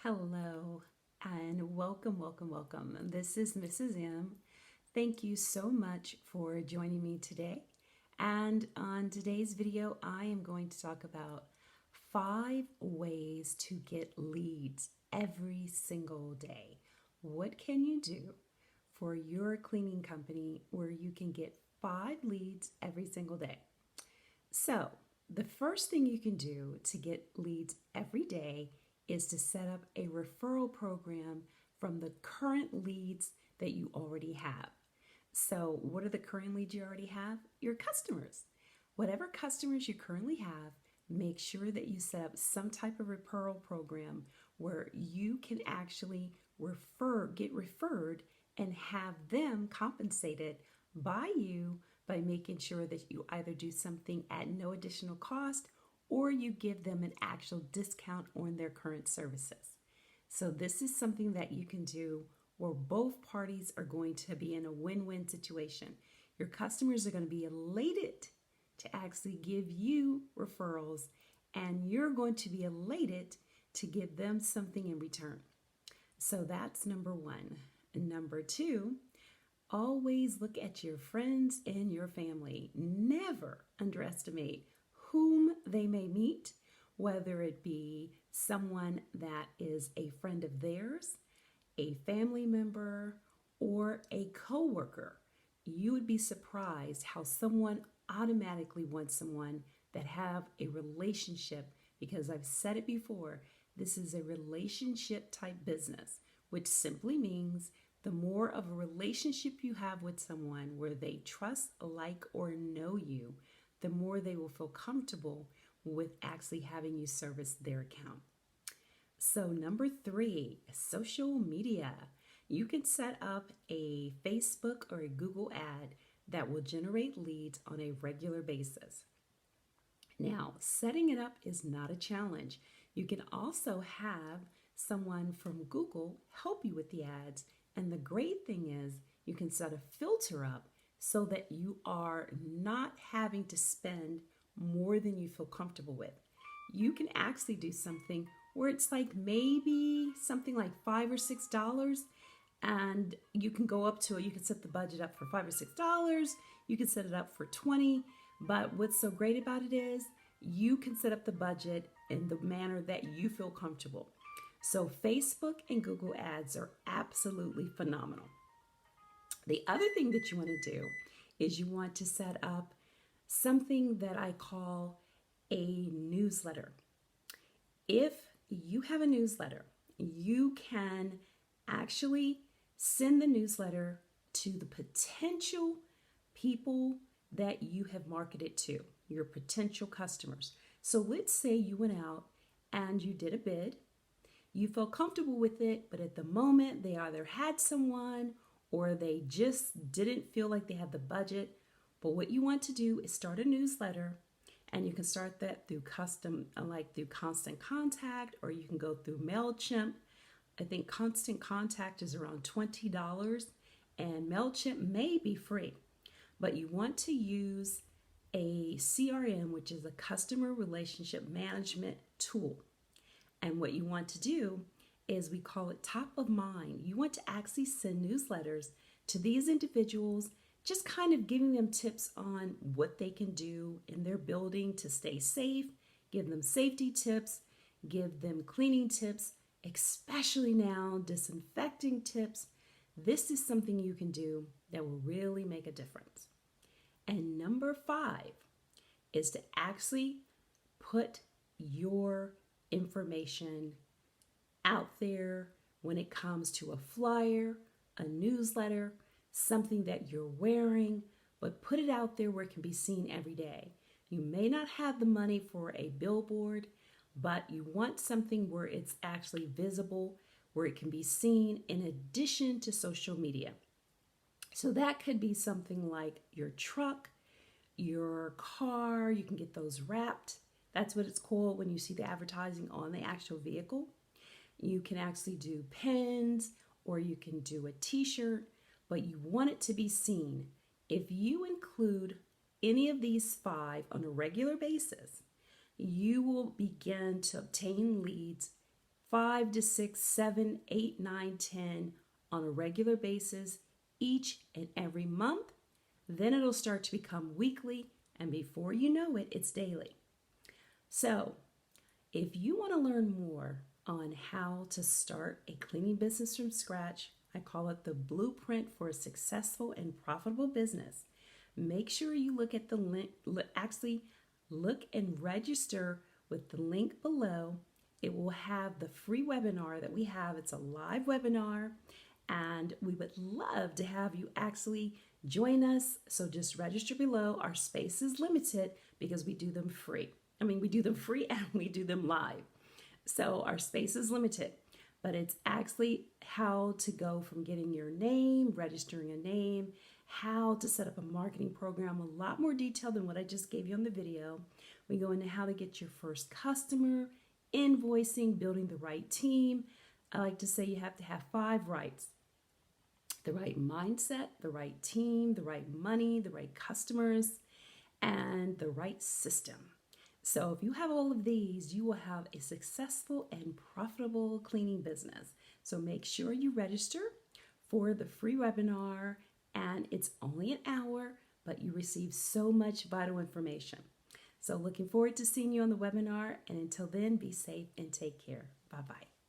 Hello and welcome. This is Mrs. M. Thank you so much for joining me today. And on today's video, I am going to talk about 5 ways to get leads every single day. What can you do for your cleaning company where you can get 5 leads every single day? So, the first thing you can do to get leads every day is to set up a referral program from the current leads that you already have. So, what are the current leads you already have? Your customers. Whatever customers you currently have, make sure that you set up some type of referral program where you can actually get referred and have them compensated by you by making sure that you either do something at no additional cost or you give them an actual discount on their current services. So this is something that you can do where both parties are going to be in a win-win situation. Your customers are going to be elated to actually give you referrals, and you're going to be elated to give them something in return. So that's number 1. And number 2, always look at your friends and your family. Never underestimate whom they may meet, whether it be someone that is a friend of theirs, a family member, or a coworker. You would be surprised how someone automatically wants someone that have a relationship, because I've said it before, this is a relationship type business, which simply means the more of a relationship you have with someone where they trust, like, or know you, the more they will feel comfortable with actually having you service their account. So number 3, social media. You can set up a Facebook or a Google ad that will generate leads on a regular basis. Now, setting it up is not a challenge. You can also have someone from Google help you with the ads. And the great thing is you can set a filter up so that you are not having to spend more than you feel comfortable with. You can actually do something where it's like maybe something like $5 or $6, and you can go up to it. You can set the budget up for $5 or $6. You can set it up for $20. But what's so great about it is you can set up the budget in the manner that you feel comfortable. So Facebook and Google ads are absolutely phenomenal. The other thing that you want to do is you want to set up something that I call a newsletter. If you have a newsletter, you can actually send the newsletter to the potential people that you have marketed to, your potential customers. So let's say you went out and you did a bid. You felt comfortable with it, but at the moment they either had someone or they just didn't feel like they had the budget. But what you want to do is start a newsletter, and you can start that through through Constant Contact, or you can go through MailChimp. I think Constant Contact is around $20, and MailChimp may be free. But you want to use a CRM, which is a customer relationship management tool. And what you want to do is we call it top of mind. You want to actually send newsletters to these individuals, just kind of giving them tips on what they can do in their building to stay safe, give them safety tips, give them cleaning tips, especially now disinfecting tips. This is something you can do that will really make a difference. And number 5 is to actually put your information out there when it comes to a flyer, a newsletter, something that you're wearing, but put it out there where it can be seen every day. You may not have the money for a billboard, but you want something where it's actually visible, where it can be seen in addition to social media. So that could be something like your truck, your car. You can get those wrapped. That's what it's called when you see the advertising on the actual vehicle. You can actually do pens, or you can do a t-shirt, but you want it to be seen. If you include any of these 5 on a regular basis, you will begin to obtain leads 5 to 6, 7, 8, 9, 10 on a regular basis each and every month. Then it'll start to become weekly, and before you know it, it's daily. So if you want to learn more on how to start a cleaning business from scratch, I call it the blueprint for a successful and profitable business. Make sure you look at the link, look and register with the link below. It will have the free webinar that we have. It's a live webinar, and we would love to have you actually join us. So just register below. Our space is limited because we do them free. We do them free and we do them live. So our space is limited, but it's actually how to go from getting your name, registering a name, how to set up a marketing program, a lot more detail than what I just gave you on the video. We go into how to get your first customer, invoicing, building the right team. I like to say you have to have 5 rights: the right mindset, the right team, the right money, the right customers, and the right system. So if you have all of these, you will have a successful and profitable cleaning business. So make sure you register for the free webinar, and it's only an hour, but you receive so much vital information. So looking forward to seeing you on the webinar, and until then, be safe and take care. Bye-bye.